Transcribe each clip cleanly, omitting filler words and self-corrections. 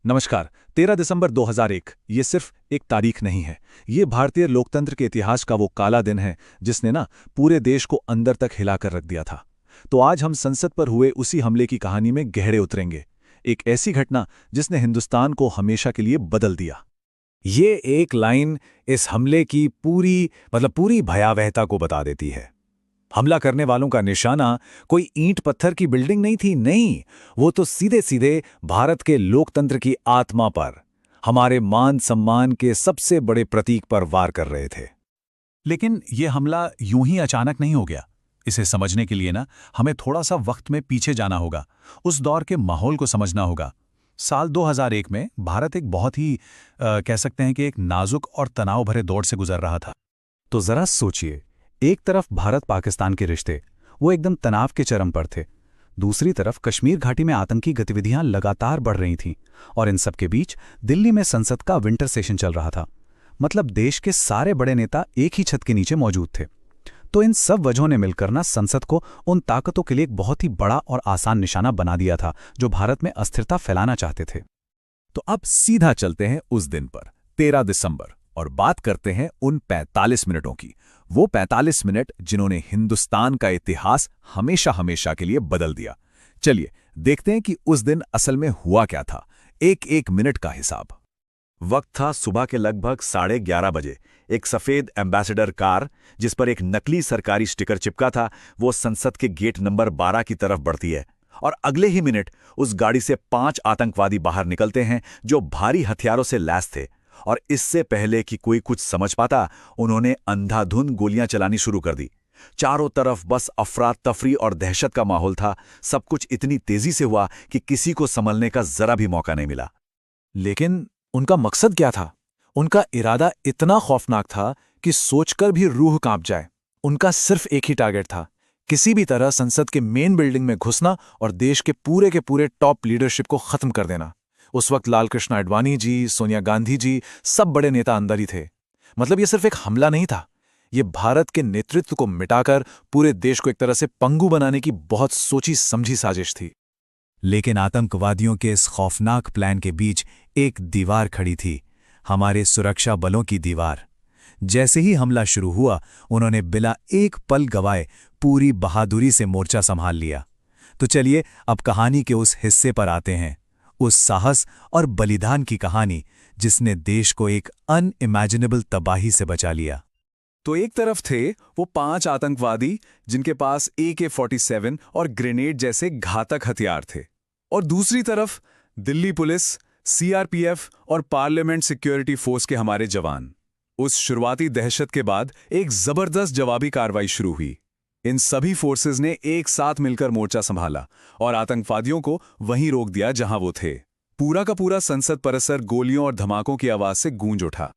नमस्कार। 13 दिसंबर 2001 ये सिर्फ एक तारीख नहीं है। ये भारतीय लोकतंत्र के इतिहास का वो काला दिन है जिसने पूरे देश को अंदर तक हिलाकर रख दिया था। तो आज हम संसद पर हुए उसी हमले की कहानी में गहरे उतरेंगे। एक ऐसी घटना जिसने हिंदुस्तान को हमेशा के लिए बदल दिया। ये एक लाइन इस हमले की पूरी भयावहता को बता देती है। हमला करने वालों का निशाना कोई ईंट पत्थर की बिल्डिंग नहीं थी, नहीं, वो तो सीधे सीधे भारत के लोकतंत्र की आत्मा पर, हमारे मान सम्मान के सबसे बड़े प्रतीक पर वार कर रहे थे। लेकिन ये हमला यूं ही अचानक नहीं हो गया। इसे समझने के लिए हमें थोड़ा सा वक्त में पीछे जाना होगा, उस दौर के माहौल को समझना होगा। साल 2001 में भारत एक बहुत ही कह सकते हैं कि एक नाजुक और तनाव भरे दौर से गुजर रहा था। तो जरा सोचिए, एक तरफ भारत पाकिस्तान के रिश्ते, वो एकदम तनाव के चरम पर थे। दूसरी तरफ कश्मीर घाटी में आतंकी गतिविधियां लगातार बढ़ रही थीं, और इन सब के बीच दिल्ली में संसद का विंटर सेशन चल रहा था। मतलब देश के सारे बड़े नेता एक ही छत के नीचे मौजूद थे। तो इन सब वजहों ने मिलकर संसद को उन ताकतों के लिए एक बहुत ही बड़ा और आसान निशाना बना दिया था जो भारत में अस्थिरता फैलाना चाहते थे। तो अब सीधा चलते हैं उस दिन पर, 13 दिसंबर, और बात करते हैं उन 45 मिनटों की। वो 45 मिनट जिन्होंने हिंदुस्तान का इतिहास हमेशा हमेशा के लिए बदल दिया। चलिए देखते हैं कि उस दिन असल में हुआ क्या था। एक एक मिनट का हिसाब। वक्त था सुबह के लगभग 11:30 बजे। एक सफेद एम्बेसडर कार जिस पर एक नकली सरकारी स्टिकर चिपका था, वो संसद के गेट नंबर 12 की तरफ बढ़ती है, और अगले ही मिनट उस गाड़ी से 5 आतंकवादी बाहर निकलते हैं जो भारी हथियारों से लैस थे। और इससे पहले कि कोई कुछ समझ पाता, उन्होंने अंधाधुंध गोलियां चलानी शुरू कर दी। चारों तरफ बस अफरा तफरी और दहशत का माहौल था। सब कुछ इतनी तेजी से हुआ कि किसी को संभलने का जरा भी मौका नहीं मिला। लेकिन उनका मकसद क्या था? उनका इरादा इतना खौफनाक था कि सोचकर भी रूह कांप जाए। उनका सिर्फ एक ही टारगेट था, किसी भी तरह संसद के मेन बिल्डिंग में घुसना और देश के पूरे टॉप लीडरशिप को खत्म कर देना। उस वक्त लालकृष्ण आडवाणी जी, सोनिया गांधी जी, सब बड़े नेता अंदर ही थे। मतलब ये सिर्फ एक हमला नहीं था, ये भारत के नेतृत्व को मिटाकर पूरे देश को एक तरह से पंगु बनाने की बहुत सोची समझी साजिश थी। लेकिन आतंकवादियों के इस खौफनाक प्लान के बीच एक दीवार खड़ी थी, हमारे सुरक्षा बलों की दीवार। जैसे ही हमला शुरू हुआ, उन्होंने बिना एक पल गवाए पूरी बहादुरी से मोर्चा संभाल लिया। तो चलिए अब कहानी के उस हिस्से पर आते हैं, उस साहस और बलिदान की कहानी जिसने देश को एक अनइमेजिनेबल तबाही से बचा लिया। तो एक तरफ थे वो 5 आतंकवादी जिनके पास AK-47 और ग्रेनेड जैसे घातक हथियार थे, और दूसरी तरफ दिल्ली पुलिस, CRPF और पार्लियामेंट सिक्योरिटी फोर्स के हमारे जवान। उस शुरुआती दहशत के बाद एक जबरदस्त जवाबी कार्रवाई शुरू हुई। इन सभी फोर्सेस ने एक साथ मिलकर मोर्चा संभाला और आतंकवादियों को वहीं रोक दिया जहां वो थे। पूरा का पूरा संसद परिसर गोलियों और धमाकों की आवाज से गूंज उठा।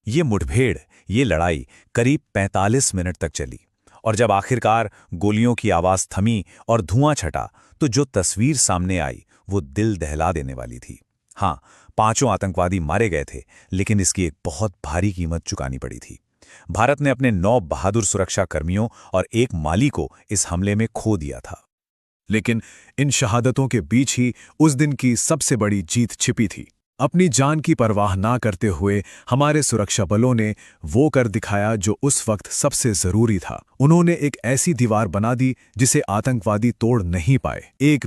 ये मुठभेड़, ये लड़ाई करीब 45 मिनट तक चली, और जब आखिरकार गोलियों की आवाज थमी और धुआं छटा, तो जो तस्वीर सामने आई वो दिल दहला देने वाली थी। हाँ, 5 आतंकवादी मारे गए थे, लेकिन इसकी एक बहुत भारी कीमत चुकानी पड़ी थी। भारत ने अपने 9 बहादुर सुरक्षा कर्मियों और एक माली को इस हमले में खो दिया था। लेकिन इन शहादतों के बीच ही उस दिन की सबसे बड़ी जीत छिपी थी। अपनी जान की परवाह ना करते हुए हमारे सुरक्षा बलों ने वो कर दिखाया जो उस वक्त सबसे जरूरी था। उन्होंने एक ऐसी दीवार बना दी जिसे आतंकवादी तोड़ नहीं पाए। एक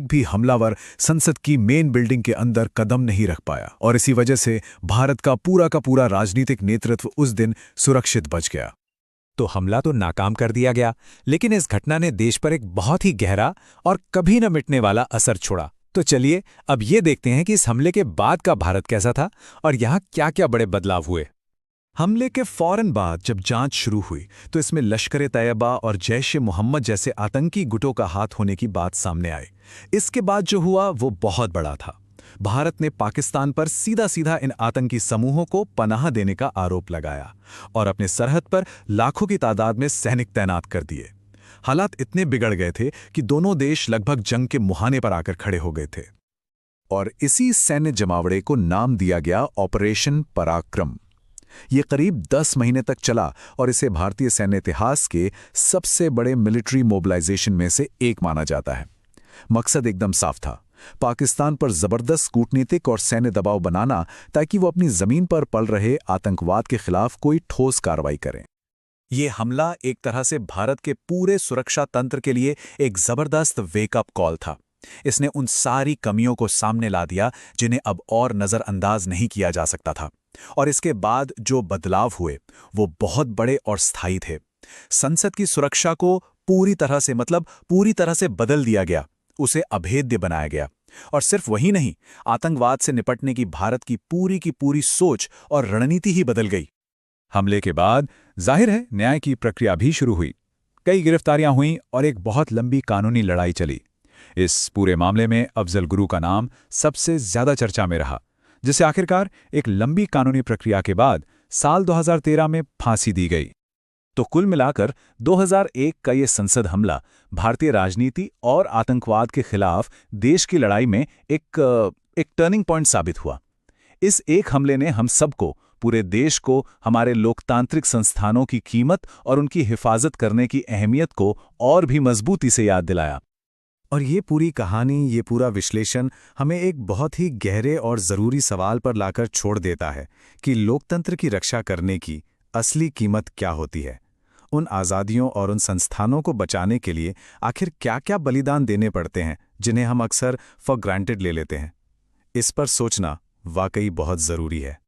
भी हमलावर संसद की मेन बिल्डिंग के अंदर कदम नहीं रख पाया, और इसी वजह से भारत का पूरा राजनीतिक नेतृत्व उस दिन सुरक्षित बच गया। तो हमला तो नाकाम कर दिया गया, लेकिन इस घटना ने देश पर एक बहुत ही गहरा और कभी न मिटने वाला असर छोड़ा। तो चलिए अब ये देखते हैं कि इस हमले के बाद का भारत कैसा था और यहाँ क्या-क्या बड़े बदलाव हुए। हमले के फौरन बाद जब जांच शुरू हुई, तो इसमें लश्कर-ए-तैयबा और जैश-ए-मोहम्मद जैसे आतंकी गुटों का हाथ होने की बात सामने आई। इसके बाद जो हुआ वो बहुत बड़ा था। भारत ने पाकिस्तान पर सीधा इन आतंकी समूहों को पनाह देने का आरोप लगाया और अपने सरहद पर लाखों की तादाद में सैनिक तैनात कर दिए। हालात इतने बिगड़ गए थे कि दोनों देश लगभग जंग के मुहाने पर आकर खड़े हो गए थे, और इसी सैन्य जमावड़े को नाम दिया गया ऑपरेशन पराक्रम। ये करीब 10 महीने तक चला और इसे भारतीय सैन्य इतिहास के सबसे बड़े मिलिट्री मोबिलाइजेशन में से एक माना जाता है। मकसद एकदम साफ था, पाकिस्तान पर जबरदस्त कूटनीतिक और सैन्य दबाव बनाना ताकि वो अपनी जमीन पर पल रहे आतंकवाद के खिलाफ कोई ठोस कार्रवाई करें। ये हमला एक तरह से भारत के पूरे सुरक्षा तंत्र के लिए एक जबरदस्त वेकअप कॉल था। इसने उन सारी कमियों को सामने ला दिया जिन्हें अब और नजरअंदाज नहीं किया जा सकता था। और इसके बाद जो बदलाव हुए वो बहुत बड़े और स्थायी थे। संसद की सुरक्षा को पूरी तरह से बदल दिया गया, उसे अभेद्य बनाया गया। और सिर्फ वही नहीं, आतंकवाद से निपटने की भारत की पूरी सोच और रणनीति ही बदल गई। हमले के बाद जाहिर है न्याय की प्रक्रिया भी शुरू हुई। कई गिरफ्तारियां हुईं और एक बहुत लंबी कानूनी लड़ाई चली। इस पूरे मामले में अफजल गुरु का नाम सबसे ज्यादा चर्चा में रहा, जिसे आखिरकार एक लंबी कानूनी प्रक्रिया के बाद साल 2013 में फांसी दी गई। तो कुल मिलाकर 2001 का ये संसद हमला भारतीय राजनीति और आतंकवाद के खिलाफ देश की लड़ाई में एक टर्निंग पॉइंट साबित हुआ। इस एक हमले ने हम सबको, पूरे देश को, हमारे लोकतांत्रिक संस्थानों की कीमत और उनकी हिफाजत करने की अहमियत को और भी मजबूती से याद दिलाया। और ये पूरी कहानी, ये पूरा विश्लेषण हमें एक बहुत ही गहरे और ज़रूरी सवाल पर लाकर छोड़ देता है कि लोकतंत्र की रक्षा करने की असली कीमत क्या होती है। उन आज़ादियों और उन संस्थानों को बचाने के लिए आखिर क्या-क्या बलिदान देने पड़ते हैं जिन्हें हम अक्सर फॉर ग्रांटेड ले लेते हैं। इस पर सोचना वाकई बहुत ज़रूरी है।